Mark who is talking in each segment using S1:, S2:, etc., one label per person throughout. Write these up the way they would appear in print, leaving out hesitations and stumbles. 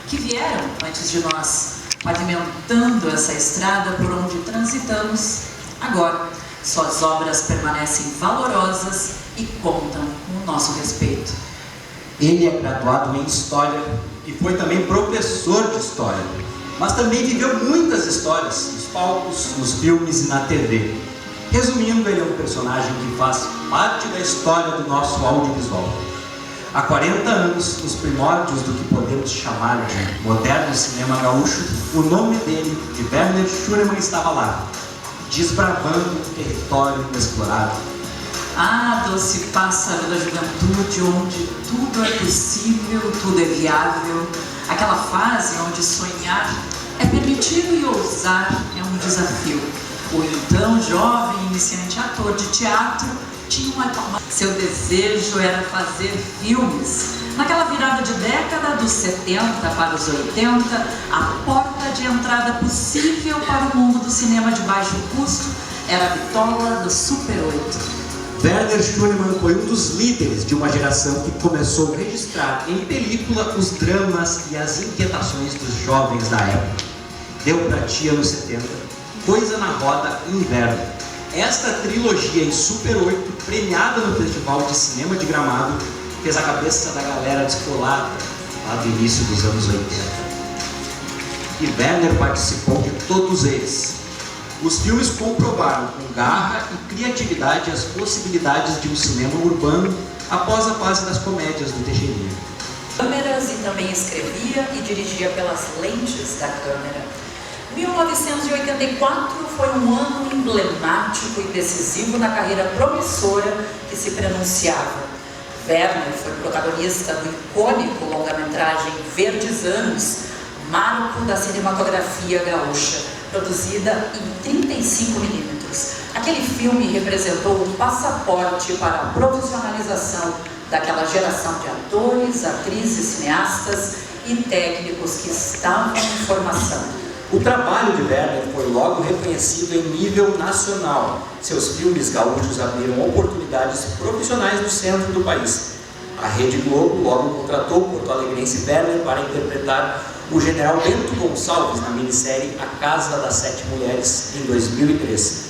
S1: que vieram antes de nós, pavimentando essa estrada por onde transitamos agora. Suas obras permanecem valorosas e contam com o nosso respeito.
S2: Ele é graduado em História e foi também professor de História, mas também viveu muitas histórias nos palcos, nos filmes e na TV. Resumindo, ele é um personagem que faz parte da história do nosso audiovisual. Há 40 anos, nos primórdios do que podemos chamar de moderno cinema gaúcho, o nome dele, de Werner Schunemann, estava lá, desbravando um território inexplorado.
S1: Ah, doce pássaro da juventude, onde tudo é possível, tudo é viável. Aquela fase onde sonhar é permitido e ousar é um desafio. O então jovem iniciante ator de teatro tinha seu desejo era fazer filmes. Naquela virada de década dos 70 para os 80, a porta de entrada possível para o mundo do cinema de baixo custo era a bitola do Super 8.
S2: Werner Schunemann foi um dos líderes de uma geração que começou a registrar em película os dramas e as inquietações dos jovens da época. Deu pra tia nos 70, Coisa na Roda e Inverno. Esta trilogia em Super 8, premiada no Festival de Cinema de Gramado, fez a cabeça da galera descolada lá do início dos anos 80. E Werner participou de todos eles. Os filmes comprovaram com garra e criatividade as possibilidades de um cinema urbano após a fase das comédias do Teixeirinha.
S1: Câmeras e também escrevia e dirigia pelas lentes da câmera. 1984 foi um ano emblemático e decisivo na carreira promissora que se prenunciava. Werner foi protagonista do icônico longa-metragem Verdes Anos, marco da cinematografia gaúcha, produzida em 35mm. Aquele filme representou um passaporte para a profissionalização daquela geração de atores, atrizes, cineastas e técnicos que estavam em formação.
S2: O trabalho de Werner foi logo reconhecido em nível nacional. Seus filmes gaúchos abriram oportunidades profissionais no centro do país. A Rede Globo logo contratou o porto-alegrense Werner para interpretar o general Bento Gonçalves na minissérie A Casa das Sete Mulheres, em 2003.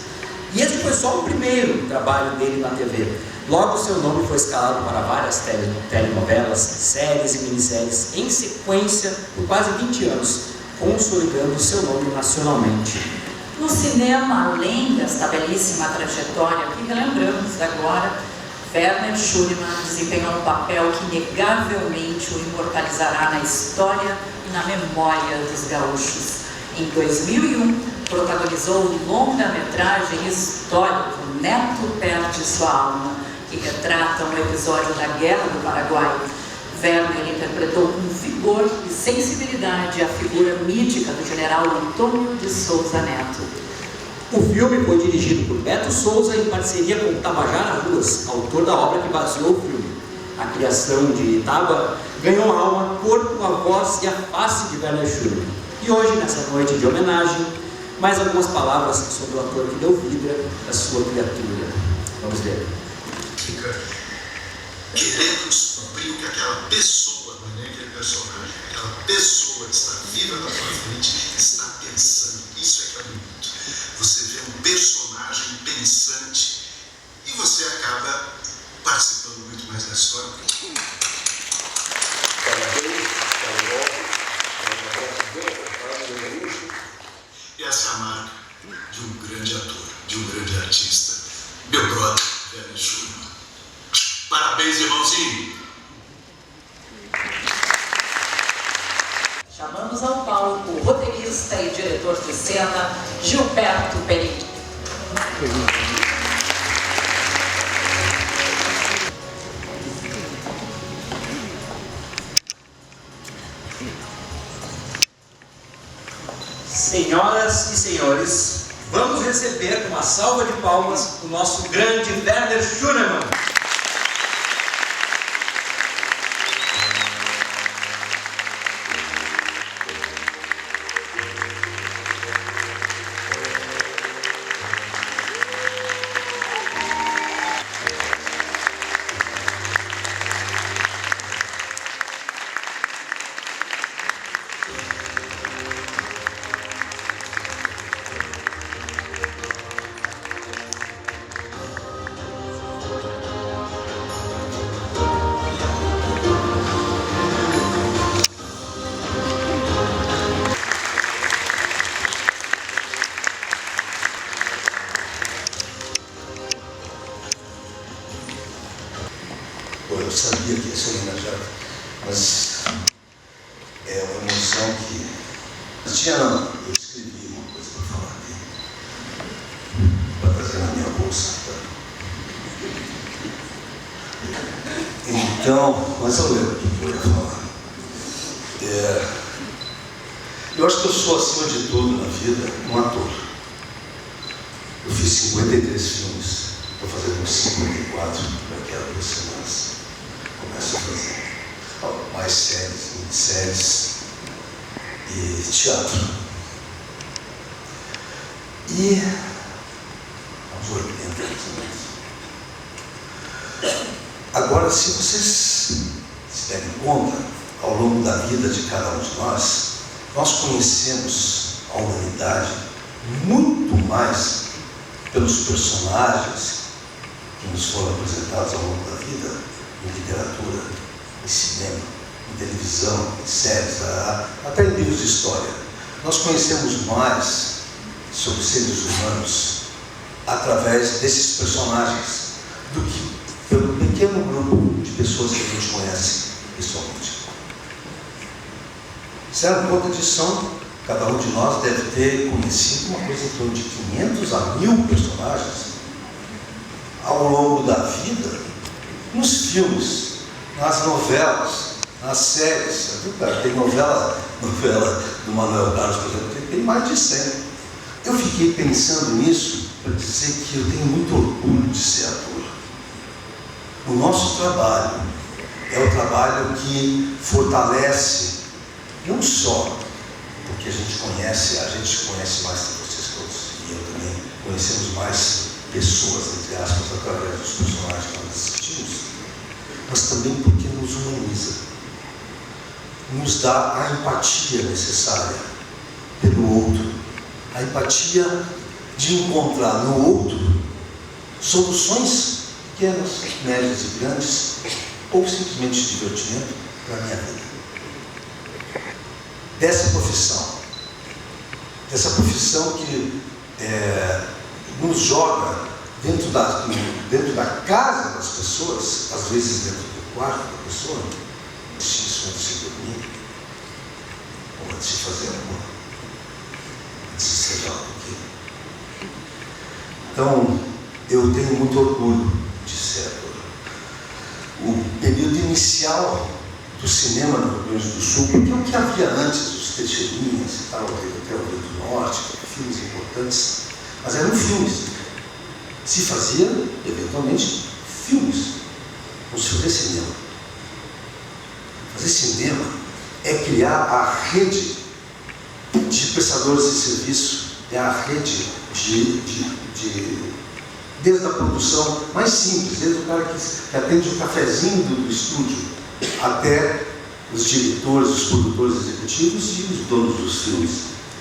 S2: E este foi só o primeiro trabalho dele na TV. Logo seu nome foi escalado para várias telenovelas, séries e minisséries em sequência por quase 20 anos, consolidando seu nome nacionalmente.
S1: No cinema, além desta belíssima trajetória que relembramos agora, Werner Schunemann desempenhou um papel que inegavelmente o imortalizará na história e na memória dos gaúchos. Em 2001, protagonizou o longa-metragem histórico Neto Perde Sua Alma, que retrata um episódio da Guerra do Paraguai. Werner interpretou com vigor e sensibilidade a figura mítica do general Antônio de Souza Neto.
S2: O filme foi dirigido por Beto Souza em parceria com Tabajara Ruas, autor da obra que baseou o filme. A criação de Taba ganhou a alma, corpo, a voz e a face de Werner Schunemann. E hoje, nessa noite de homenagem, mais algumas palavras sobre o ator que deu vida à sua criatura. Vamos ver.
S3: Fica querendo descobrir o que aquela pessoa, não é nem aquele personagem, aquela pessoa que está viva na sua frente está pensando. Isso é que é bonito. Você vê um personagem pensante e você acaba participando muito mais da história. E essa é a marca de um grande ator, de um grande artista, meu brother, Werner Schunemann. Parabéns, irmãozinho!
S1: Chamamos ao palco o roteirista e diretor de cena Gilberto Perim.
S2: Senhoras e senhores, vamos receber com uma salva de palmas o nosso grande Werner Schunemann.
S4: Eu sabia que ia ser homenageado, mas é uma emoção que... eu escrevi uma coisa para falar aqui, para trazer na minha bolsa. Então, mas eu lembro o que eu ia falar. Eu acho que eu sou, acima de tudo na vida, um ator. Eu fiz 53 filmes, estou fazendo uns 54 daqui a 2 semanas. Começo a fazer mais séries, minisséries e teatro. E uns 80 anos. Agora, se vocês se derem conta, ao longo da vida de cada um de nós conhecemos a humanidade muito mais pelos personagens que nos foram apresentados ao longo da vida, em literatura, em cinema, em televisão, em séries, até em livros de história. Nós conhecemos mais sobre seres humanos através desses personagens do que pelo pequeno grupo de pessoas que a gente conhece pessoalmente. Certo? Outra edição, cada um de nós deve ter conhecido uma coisa em torno de 500 a 1000 personagens ao longo da vida, nos filmes, nas novelas, nas séries. Tem novela do Manuel Carlos, por exemplo, tem mais de 100. Eu fiquei pensando nisso para dizer que eu tenho muito orgulho de ser ator. O nosso trabalho é o trabalho que fortalece, não só porque a gente conhece mais que vocês todos, e eu também, conhecemos mais pessoas, entre aspas, através dos personagens que nós assistimos, mas também porque nos humaniza, nos dá a empatia necessária pelo outro, a empatia de encontrar no outro soluções pequenas, médias e grandes, ou simplesmente divertimento para a minha vida. Dessa profissão que nos joga dentro da casa das pessoas, às vezes dentro do quarto da pessoa, isso antes de dormir, ou antes de fazer amor, antes de seja algo aqui. Então, eu tenho muito orgulho de ser ator. O período inicial do cinema no Rio Grande do Sul, porque o que havia antes, os Teixeirinhas e tal, até o Rio do Norte, filmes importantes, mas eram filmes. Se fazia, eventualmente, filmes. Não se fazia cinema. Fazer cinema é criar a rede de prestadores de serviço, é a rede desde a produção mais simples, desde o cara que atende o cafezinho do estúdio, até os diretores, os produtores executivos e os donos dos filmes.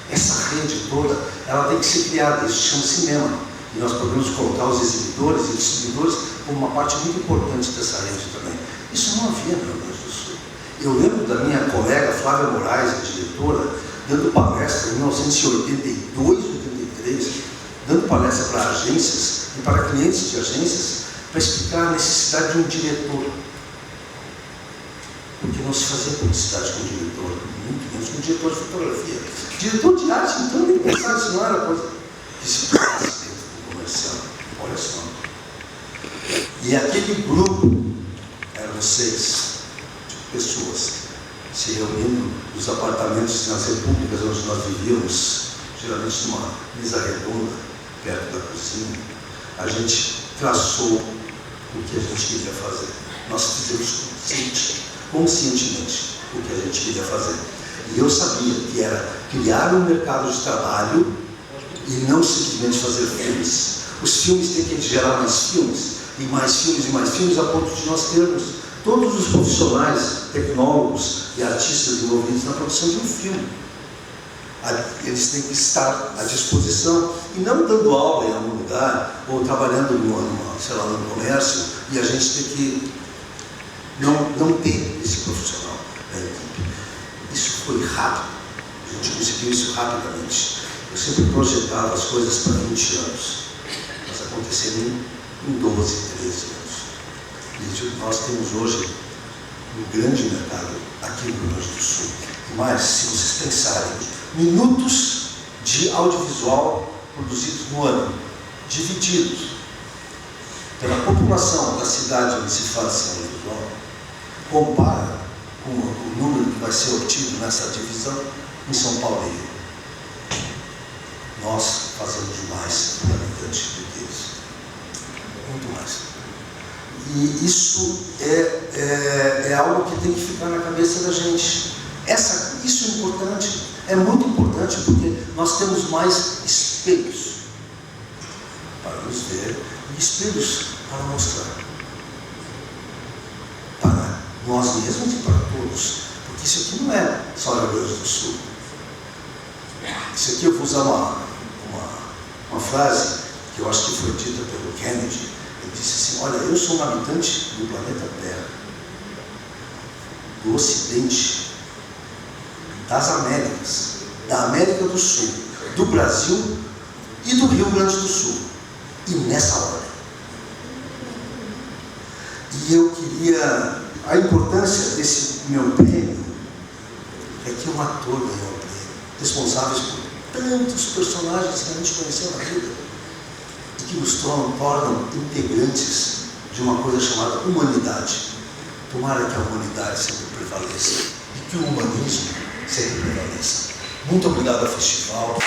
S4: Essa rede toda, ela tem que ser criada, isso se chama cinema. E nós podemos colocar os exibidores e distribuidores como uma parte muito importante dessa rede também. Isso não havia no Rio Grande do Sul. Eu lembro da minha colega Flávia Moraes, a diretora, dando palestra em 1982, 83, dando palestra para agências e para clientes de agências, para explicar a necessidade de um diretor. Porque não se fazia publicidade com o diretor, muito menos com o diretor de fotografia. Diretor de arte, então, nem pensar, isso não era coisa que se fazia dentro do comercial. Olha só. E aquele grupo, eram 6 pessoas, se reunindo nos apartamentos nas repúblicas onde nós vivíamos, geralmente numa mesa redonda, perto da cozinha. A gente traçou o que a gente queria fazer. Nós fizemos conscientemente o que a gente queria fazer. E eu sabia que era criar um mercado de trabalho e não simplesmente fazer filmes. Os filmes têm que gerar mais filmes, e mais filmes, a ponto de nós termos todos os profissionais, tecnólogos e artistas envolvidos na produção de um filme. Eles têm que estar à disposição e não dando aula em algum lugar ou trabalhando no comércio e a gente tem que não ter esse profissional na equipe. Isso foi rápido, a gente conseguiu isso rapidamente. Eu sempre projetava as coisas para 20 anos, mas aconteceram em 12, 13 anos. E nós temos hoje um grande mercado aqui no Rio Grande do Sul. Mas, se vocês pensarem, minutos de audiovisual produzidos no ano, divididos pela população da cidade onde se faz esse audiovisual, compara com o número que vai ser obtido nessa divisão em São Paulo e Rio. Nós fazemos mais por habitante do que isso. Muito mais. E isso é algo que tem que ficar na cabeça da gente. Isso é importante, é muito importante, porque nós temos mais espelhos para nos ver e espelhos para mostrar. Para nós mesmos e para todos. Porque isso aqui não é só o Rio Grande do Sul. Isso aqui eu vou usar uma frase que eu acho que foi dita pelo Kennedy. Ele disse assim: olha, eu sou um habitante do planeta Terra, do Ocidente, das Américas, da América do Sul, do Brasil e do Rio Grande do Sul. E nessa ordem. E eu queria... A importância desse meu prêmio é que um ator ganhou o prêmio, responsáveis por tantos personagens que a gente conheceu na vida e que nos tornam integrantes de uma coisa chamada humanidade. Tomara que a humanidade sempre prevaleça e que o humanismo sempre prevaleça. Muito obrigado ao festival.